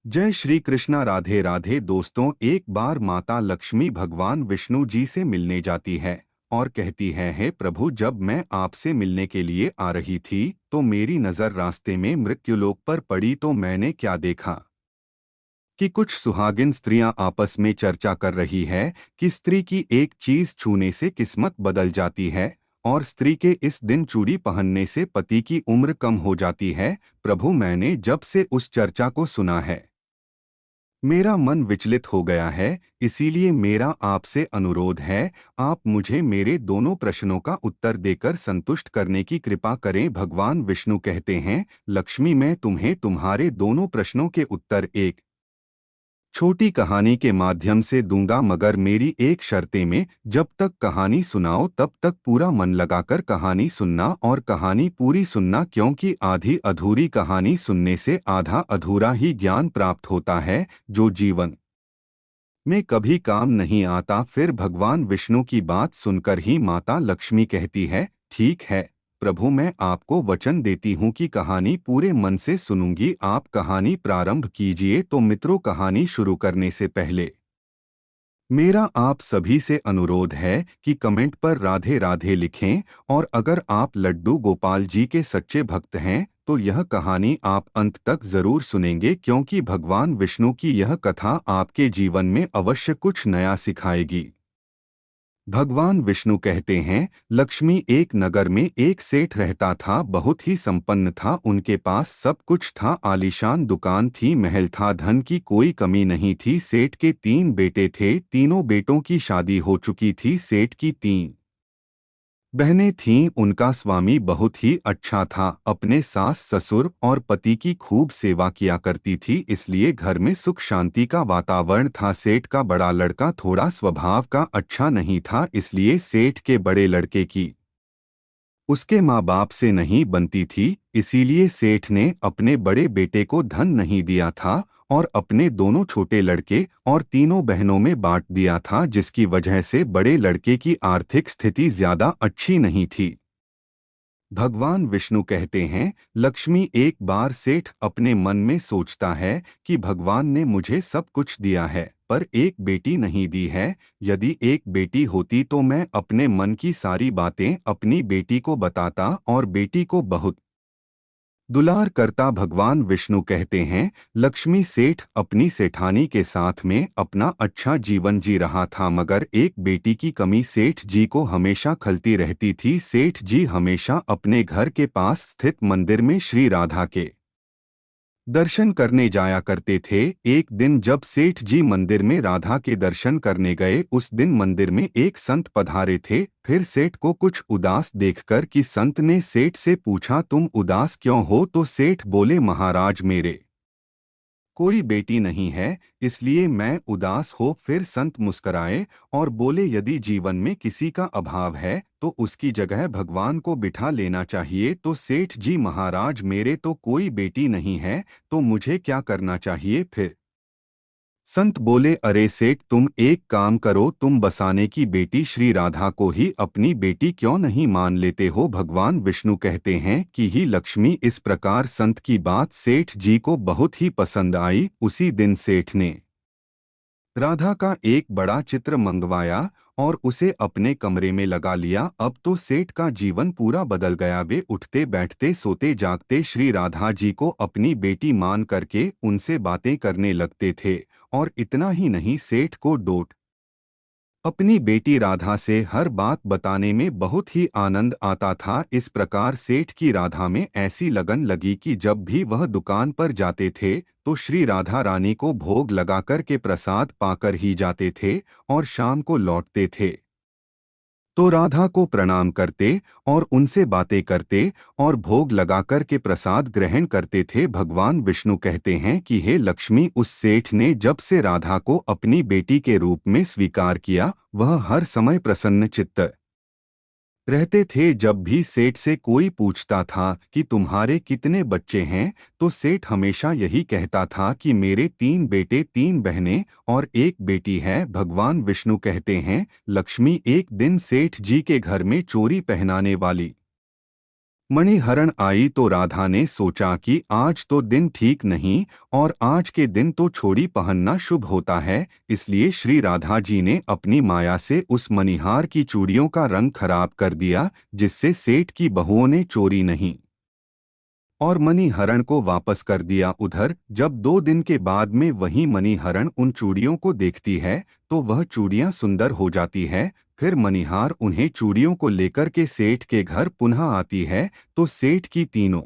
जय श्री कृष्णा। राधे राधे दोस्तों। एक बार माता लक्ष्मी भगवान विष्णु जी से मिलने जाती है और कहती है, हे प्रभु, जब मैं आपसे मिलने के लिए आ रही थी तो मेरी नज़र रास्ते में मृत्युलोक पर पड़ी तो मैंने क्या देखा कि कुछ सुहागिन स्त्रियां आपस में चर्चा कर रही है कि स्त्री की एक चीज छूने से किस्मत बदल जाती है और स्त्री के इस दिन चूड़ी पहनने से पति की उम्र कम हो जाती है। प्रभु, मैंने जब से उस चर्चा को सुना है मेरा मन विचलित हो गया है। इसीलिए मेरा आपसे अनुरोध है, आप मुझे मेरे दोनों प्रश्नों का उत्तर देकर संतुष्ट करने की कृपा करें। भगवान विष्णु कहते हैं, लक्ष्मी, मैं तुम्हें तुम्हारे दोनों प्रश्नों के उत्तर एक छोटी कहानी के माध्यम से दूंगा, मगर मेरी एक शर्तें में। जब तक कहानी सुनाओ तब तक पूरा मन लगाकर कहानी सुनना और कहानी पूरी सुनना, क्योंकि आधी अधूरी कहानी सुनने से आधा अधूरा ही ज्ञान प्राप्त होता है जो जीवन में कभी काम नहीं आता। फिर भगवान विष्णु की बात सुनकर ही माता लक्ष्मी कहती है, ठीक है प्रभु, मैं आपको वचन देती हूँ कि कहानी पूरे मन से सुनूंगी। आप कहानी प्रारंभ कीजिए। तो मित्रों, कहानी शुरू करने से पहले मेरा आप सभी से अनुरोध है कि कमेंट पर राधे राधे लिखें, और अगर आप लड्डू गोपाल जी के सच्चे भक्त हैं तो यह कहानी आप अंत तक जरूर सुनेंगे, क्योंकि भगवान विष्णु की यह कथा आपके जीवन में अवश्य कुछ नया सिखाएगी। भगवान विष्णु कहते हैं, लक्ष्मी, एक नगर में एक सेठ रहता था। बहुत ही संपन्न था, उनके पास सब कुछ था। आलीशान दुकान थी, महल था, धन की कोई कमी नहीं थी। सेठ के तीन बेटे थे, तीनों बेटों की शादी हो चुकी थी। सेठ की तीन बहनें थीं। उनका स्वामी बहुत ही अच्छा था, अपने सास ससुर और पति की खूब सेवा किया करती थी, इसलिए घर में सुख शांति का वातावरण था। सेठ का बड़ा लड़का थोड़ा स्वभाव का अच्छा नहीं था, इसलिए सेठ के बड़े लड़के की उसके माँ बाप से नहीं बनती थी। इसीलिए सेठ ने अपने बड़े बेटे को धन नहीं दिया था और अपने दोनों छोटे लड़के और तीनों बहनों में बांट दिया था, जिसकी वजह से बड़े लड़के की आर्थिक स्थिति ज्यादा अच्छी नहीं थी। भगवान विष्णु कहते हैं, लक्ष्मी, एक बार सेठ अपने मन में सोचता है कि भगवान ने मुझे सब कुछ दिया है पर एक बेटी नहीं दी है। यदि एक बेटी होती तो मैं अपने मन की सारी बातें अपनी बेटी को बताता और बेटी को बहुत दुलार करता। भगवान विष्णु कहते हैं, लक्ष्मी, सेठ अपनी सेठानी के साथ में अपना अच्छा जीवन जी रहा था, मगर एक बेटी की कमी सेठ जी को हमेशा खलती रहती थी। सेठ जी हमेशा अपने घर के पास स्थित मंदिर में श्री राधा के दर्शन करने जाया करते थे। एक दिन जब सेठ जी मंदिर में राधा के दर्शन करने गए, उस दिन मंदिर में एक संत पधारे थे। फिर सेठ को कुछ उदास देखकर कि संत ने सेठ से पूछा, तुम उदास क्यों हो? तो सेठ बोले, महाराज, मेरे कोई बेटी नहीं है, इसलिए मैं उदास हो। फिर संत मुस्कराए और बोले, यदि जीवन में किसी का अभाव है तो उसकी जगह भगवान को बिठा लेना चाहिए। तो सेठ जी, महाराज, मेरे तो कोई बेटी नहीं है, तो मुझे क्या करना चाहिए फिर? संत बोले, अरे सेठ, तुम एक काम करो, तुम बसाने की बेटी श्री राधा को ही अपनी बेटी क्यों नहीं मान लेते हो? भगवान विष्णु कहते हैं कि ही लक्ष्मी, इस प्रकार संत की बात सेठ जी को बहुत ही पसंद आई। उसी दिन सेठ ने राधा का एक बड़ा चित्र मंगवाया और उसे अपने कमरे में लगा लिया। अब तो सेठ का जीवन पूरा बदल गया। वे उठते बैठते सोते जागते श्री राधा जी को अपनी बेटी मान करके उनसे बातें करने लगते थे। और इतना ही नहीं, सेठ को डोट अपनी बेटी राधा से हर बात बताने में बहुत ही आनंद आता था। इस प्रकार सेठ की राधा में ऐसी लगन लगी कि जब भी वह दुकान पर जाते थे तो श्री राधा रानी को भोग लगाकर के प्रसाद पाकर ही जाते थे और शाम को लौटते थे तो राधा को प्रणाम करते और उनसे बातें करते और भोग लगाकर के प्रसाद ग्रहण करते थे। भगवान विष्णु कहते हैं कि हे लक्ष्मी, उस सेठ ने जब से राधा को अपनी बेटी के रूप में स्वीकार किया, वह हर समय प्रसन्न चित्त रहते थे। जब भी सेठ से कोई पूछता था कि तुम्हारे कितने बच्चे हैं, तो सेठ हमेशा यही कहता था कि मेरे तीन बेटे, तीन बहनें और एक बेटी है। भगवान विष्णु कहते हैं, लक्ष्मी, एक दिन सेठ जी के घर में चोरी पहनाने वाली मणिहरण आई तो राधा ने सोचा कि आज तो दिन ठीक नहीं और आज के दिन तो छोड़ी पहनना शुभ होता है, इसलिए श्री राधा जी ने अपनी माया से उस मणिहार की चूड़ियों का रंग खराब कर दिया, जिससे सेठ की बहुओं ने चोरी नहीं और मणिहरण को वापस कर दिया। उधर जब 2 दिन के बाद में वही मणिहरण उन चूड़ियों को देखती है तो वह चूड़ियां सुंदर हो जाती है। फिर मणिहार उन्हें चूड़ियों को लेकर के सेठ के घर पुनः आती है तो सेठ की तीनों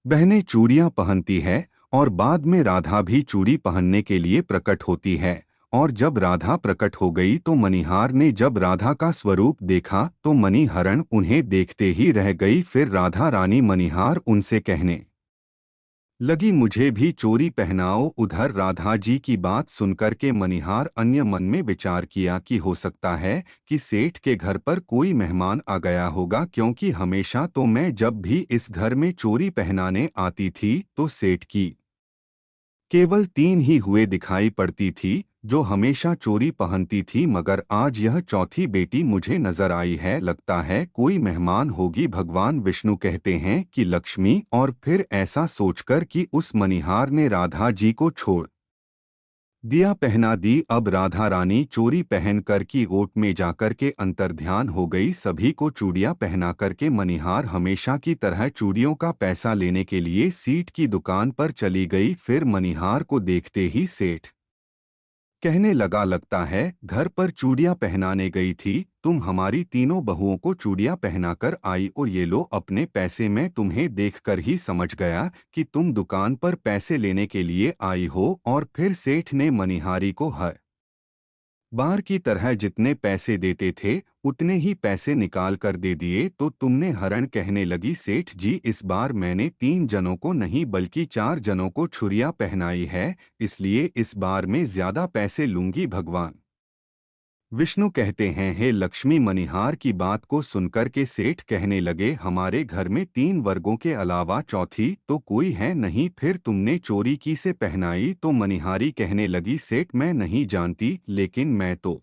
बहनें चूड़ियां पहनती है और बाद में राधा भी चूड़ी पहनने के लिए प्रकट होती है। और जब राधा प्रकट हो गई तो मणिहार ने जब राधा का स्वरूप देखा तो मणिहरण उन्हें देखते ही रह गई। फिर राधा रानी मणिहार उनसे कहने लगी, मुझे भी चोरी पहनाओ। उधर राधा जी की बात सुनकर के मणिहार अन्य मन में विचार किया कि हो सकता है कि सेठ के घर पर कोई मेहमान आ गया होगा, क्योंकि हमेशा तो मैं जब भी इस घर में चोरी पहनाने आती थी तो सेठ की केवल 3 ही हुए दिखाई पड़ती थी जो हमेशा चोरी पहनती थी, मगर आज यह चौथी बेटी मुझे नजर आई है। लगता है कोई मेहमान होगी। भगवान विष्णु कहते हैं कि लक्ष्मी, और फिर ऐसा सोचकर कि उस मणिहार ने राधा जी को छोड़ दिया पहना दी। अब राधा रानी चोरी पहन कर की ओट में जाकर के अंतर्ध्यान हो गई। सभी को चूड़ियां पहना करके मणिहार हमेशा की तरह चूड़ियों का पैसा लेने के लिए सीट की दुकान पर चली गई। फिर मणिहार को देखते ही सेठ कहने लगा, लगता है घर पर चूड़ियां पहनाने गई थी तुम, हमारी तीनों बहुओं को चूड़ियां पहनाकर आई और ये लो अपने पैसे। मैं तुम्हें देखकर ही समझ गया कि तुम दुकान पर पैसे लेने के लिए आई हो। और फिर सेठ ने मणिहारी को हर बार की तरह जितने पैसे देते थे उतने ही पैसे निकाल कर दे दिए। तो तुमने हरण कहने लगी, सेठ जी इस बार मैंने 3 जनों को नहीं बल्कि 4 जनों को छुरियां पहनाई है, इसलिए इस बार मैं ज्यादा पैसे लूंगी। भगवान विष्णु कहते हैं, हे लक्ष्मी। मणिहार की बात को सुनकर के सेठ कहने लगे, हमारे घर में 3 वर्गों के अलावा चौथी तो कोई है नहीं, फिर तुमने चोरी की से पहनाई। तो मणिहारी कहने लगी, सेठ मैं नहीं जानती, लेकिन मैं तो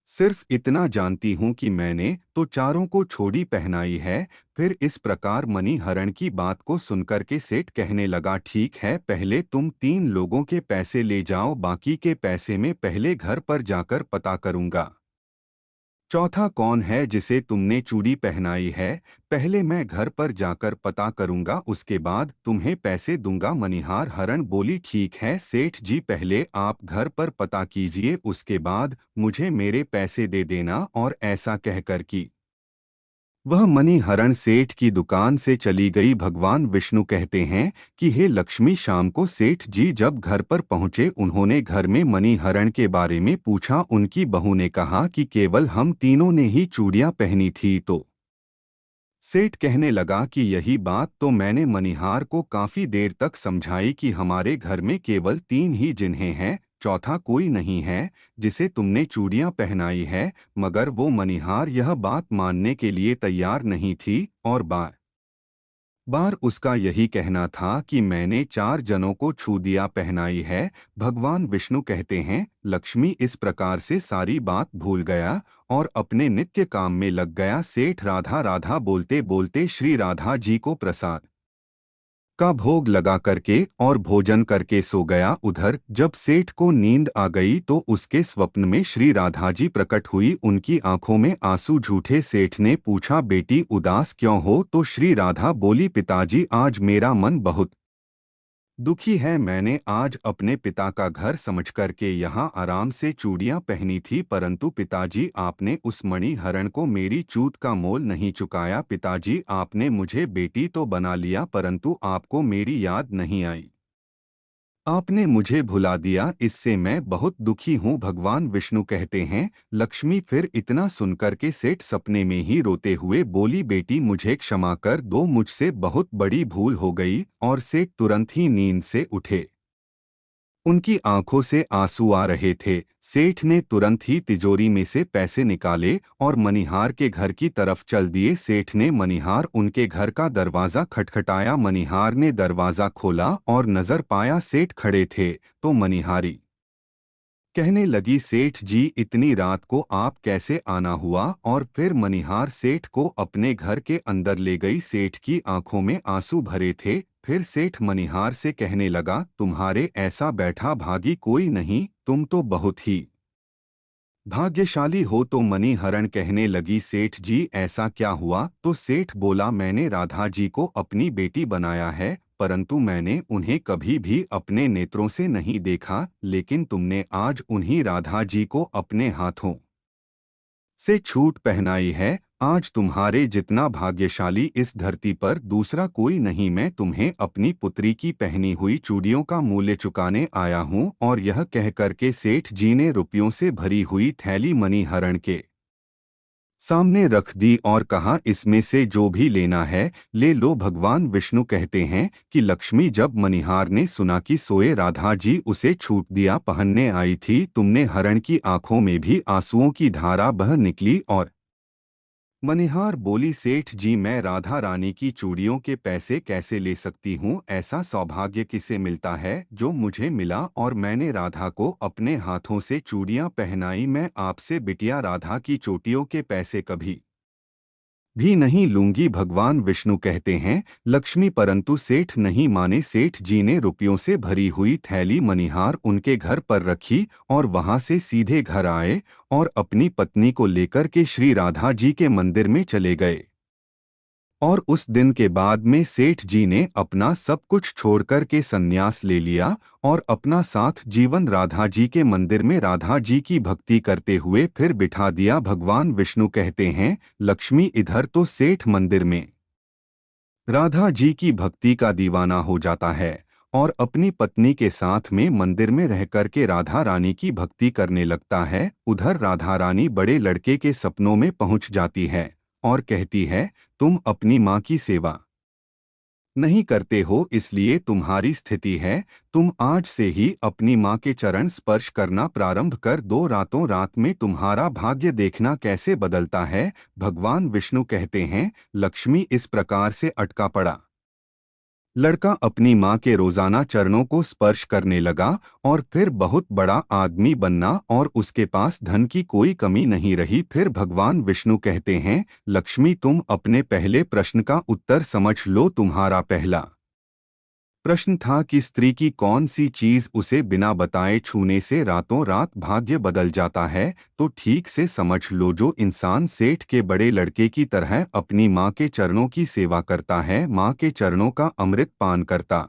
सिर्फ इतना जानती हूँ कि मैंने तो चारों को छोड़ी पहनाई है। फिर इस प्रकार मणिहरण की बात को सुनकर के सेठ कहने लगा, ठीक है, पहले तुम 3 लोगों के पैसे ले जाओ, बाकी के पैसे में पहले घर पर जाकर पता करूंगा चौथा कौन है जिसे तुमने चूड़ी पहनाई है। पहले मैं घर पर जाकर पता करूंगा, उसके बाद तुम्हें पैसे दूंगा। मणिहार हरण बोली, ठीक है सेठ जी, पहले आप घर पर पता कीजिए, उसके बाद मुझे मेरे पैसे दे देना। और ऐसा कहकर कि वह मणिहरण सेठ की दुकान से चली गई। भगवान विष्णु कहते हैं कि हे लक्ष्मी, शाम को सेठ जी जब घर पर पहुंचे उन्होंने घर में मणिहरण के बारे में पूछा। उनकी बहू ने कहा कि केवल हम तीनों ने ही चूड़ियां पहनी थी। तो सेठ कहने लगा कि यही बात तो मैंने मणिहार को काफी देर तक समझाई कि हमारे घर में केवल 3 ही जिन्हें हैं, चौथा कोई नहीं है जिसे तुमने चूड़ियां पहनाई है। मगर वो मणिहार यह बात मानने के लिए तैयार नहीं थी और बार बार उसका यही कहना था कि मैंने 4 जनों को छू दिया पहनाई है। भगवान विष्णु कहते हैं, लक्ष्मी इस प्रकार से सारी बात भूल गया और अपने नित्य काम में लग गया। सेठ राधा राधा बोलते बोलते श्री राधा जी को प्रसाद का भोग लगा करके और भोजन करके सो गया। उधर जब सेठ को नींद आ गई तो उसके स्वप्न में श्री राधा जी प्रकट हुई। उनकी आंखों में आंसू झूठे। सेठ ने पूछा, बेटी उदास क्यों हो। तो श्री राधा बोली, पिताजी आज मेरा मन बहुत दुखी है। मैंने आज अपने पिता का घर समझ करके यहाँ आराम से चूड़ियाँ पहनी थी, परंतु पिताजी आपने उस मणिहरण को मेरी चूत का मोल नहीं चुकाया। पिताजी आपने मुझे बेटी तो बना लिया परंतु आपको मेरी याद नहीं आई, आपने मुझे भुला दिया, इससे मैं बहुत दुखी हूँ। भगवान विष्णु कहते हैं, लक्ष्मी फिर इतना सुनकर के सेठ सपने में ही रोते हुए बोली, बेटी मुझे क्षमा कर दो, मुझसे बहुत बड़ी भूल हो गई। और सेठ तुरंत ही नींद से उठे। उनकी आंखों से आंसू आ रहे थे। सेठ ने तुरंत ही तिजोरी में से पैसे निकाले और मणिहार के घर की तरफ चल दिए। सेठ ने मणिहार उनके घर का दरवाजा खटखटाया। मणिहार ने दरवाजा खोला और नजर पाया सेठ खड़े थे। तो मणिहारी कहने लगी, सेठ जी इतनी रात को आप कैसे आना हुआ? और फिर मनिहार सेठ को अपने घर के अंदर ले गई। सेठ की आंखों में आंसू भरे थे। फिर सेठ मनिहार से कहने लगा, तुम्हारे ऐसा बैठा भागी कोई नहीं, तुम तो बहुत ही भाग्यशाली हो। तो मणिहरण कहने लगी, सेठ जी ऐसा क्या हुआ? तो सेठ बोला, मैंने राधा जी को अपनी बेटी बनाया है, परंतु मैंने उन्हें कभी भी अपने नेत्रों से नहीं देखा, लेकिन तुमने आज उन्हीं राधा जी को अपने हाथों से छूट पहनाई है। आज तुम्हारे जितना भाग्यशाली इस धरती पर दूसरा कोई नहीं। मैं तुम्हें अपनी पुत्री की पहनी हुई चूड़ियों का मूल्य चुकाने आया हूँ। और यह कह करके सेठ जी ने रुपयों से भरी हुई थैली मणिहरण के सामने रख दी और कहा, इसमें से जो भी लेना है ले लो। भगवान विष्णु कहते हैं कि लक्ष्मी जब मनिहार ने सुना कि सोए राधा जी उसे छूट दिया पहनने आई थी, तुमने हरण की आंखों में भी आंसुओं की धारा बह निकली। और मनिहार बोली, सेठ जी मैं राधा रानी की चूड़ियों के पैसे कैसे ले सकती हूँ? ऐसा सौभाग्य किसे मिलता है जो मुझे मिला, और मैंने राधा को अपने हाथों से चूड़ियाँ पहनाई। मैं आपसे बिटिया राधा की चोटियों के पैसे कभी भी नहीं लूंगी। भगवान विष्णु कहते हैं, लक्ष्मी परंतु सेठ नहीं माने। सेठ जी ने रुपयों से भरी हुई थैली मनिहार उनके घर पर रखी और वहां से सीधे घर आए और अपनी पत्नी को लेकर के श्री राधा जी के मंदिर में चले गए। और उस दिन के बाद में सेठ जी ने अपना सब कुछ छोड़कर के संन्यास ले लिया और अपना साथ जीवन राधा जी के मंदिर में राधा जी की भक्ति करते हुए फिर बिठा दिया। भगवान विष्णु कहते हैं, लक्ष्मी इधर तो सेठ मंदिर में राधा जी की भक्ति का दीवाना हो जाता है और अपनी पत्नी के साथ में मंदिर में रह करके राधा रानी की भक्ति करने लगता है। उधर राधा रानी बड़े लड़के के सपनों में पहुंच जाती है और कहती है, तुम अपनी माँ की सेवा नहीं करते हो, इसलिए तुम्हारी स्थिति है। तुम आज से ही अपनी माँ के चरण स्पर्श करना प्रारंभ कर दो, रातों रात में तुम्हारा भाग्य देखना कैसे बदलता है। भगवान विष्णु कहते हैं, लक्ष्मी इस प्रकार से अटका पड़ा लड़का अपनी माँ के रोजाना चरणों को स्पर्श करने लगा और फिर बहुत बड़ा आदमी बनना और उसके पास धन की कोई कमी नहीं रही। फिर भगवान विष्णु कहते हैं, लक्ष्मी तुम अपने पहले प्रश्न का उत्तर समझ लो। तुम्हारा पहला प्रश्न था कि स्त्री की कौन सी चीज उसे बिना बताए छूने से रातों रात भाग्य बदल जाता है। तो ठीक से समझ लो, जो इंसान सेठ के बड़े लड़के की तरह अपनी माँ के चरणों की सेवा करता है, माँ के चरणों का अमृत पान करता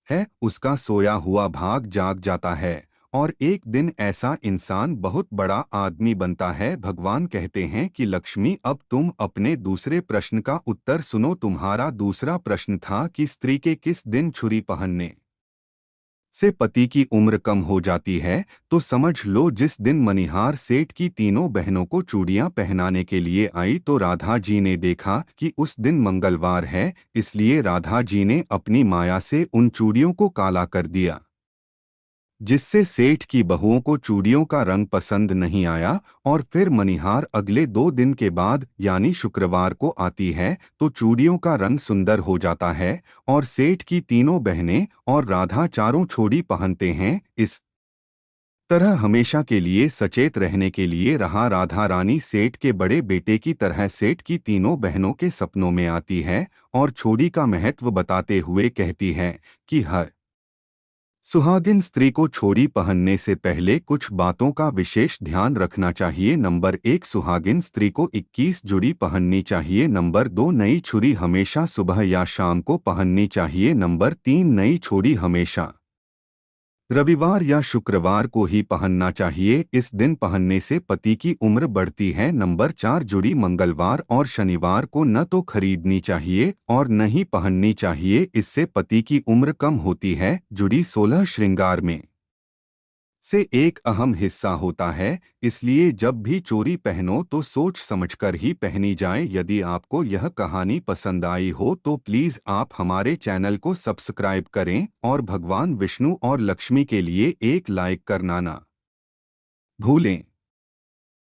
है, उसका सोया हुआ भाग जाग जाता है और एक दिन ऐसा इंसान बहुत बड़ा आदमी बनता है। भगवान कहते हैं कि लक्ष्मी अब तुम अपने दूसरे प्रश्न का उत्तर सुनो। तुम्हारा दूसरा प्रश्न था कि स्त्री के किस दिन छुरी पहनने से पति की उम्र कम हो जाती है। तो समझ लो, जिस दिन मनिहार सेठ की तीनों बहनों को चूड़ियां पहनाने के लिए आई तो राधा जी ने देखा कि उस दिन मंगलवार है, इसलिए राधा जी ने अपनी माया से उन चूड़ियों को काला कर दिया, जिससे सेठ की बहुओं को चूड़ियों का रंग पसंद नहीं आया। और फिर मनिहार अगले 2 दिन के बाद यानी शुक्रवार को आती है तो चूड़ियों का रंग सुंदर हो जाता है और सेठ की तीनों बहनें और राधा चारों छोड़ी पहनते हैं। इस तरह हमेशा के लिए सचेत रहने के लिए रहा राधा रानी सेठ के बड़े बेटे की तरह सेठ की तीनों बहनों के सपनों में आती है और छोड़ी का महत्व बताते हुए कहती है कि हर सुहागिन स्त्री को छोड़ी पहनने से पहले कुछ बातों का विशेष ध्यान रखना चाहिए। नंबर 1, सुहागिन स्त्री को 21 जुड़ी पहननी चाहिए। नंबर 2, नई छुरी हमेशा सुबह या शाम को पहननी चाहिए। नंबर 3, नई छोड़ी हमेशा रविवार या शुक्रवार को ही पहनना चाहिए, इस दिन पहनने से पति की उम्र बढ़ती है। नंबर 4, जुड़ी मंगलवार और शनिवार को न तो खरीदनी चाहिए और न ही पहननी चाहिए, इससे पति की उम्र कम होती है। जुड़ी 16 श्रृंगार में से एक अहम हिस्सा होता है, इसलिए जब भी चोरी पहनो तो सोच समझकर ही पहनी जाए। यदि आपको यह कहानी पसंद आई हो तो प्लीज़ आप हमारे चैनल को सब्सक्राइब करें और भगवान विष्णु और लक्ष्मी के लिए एक लाइक करना ना भूलें।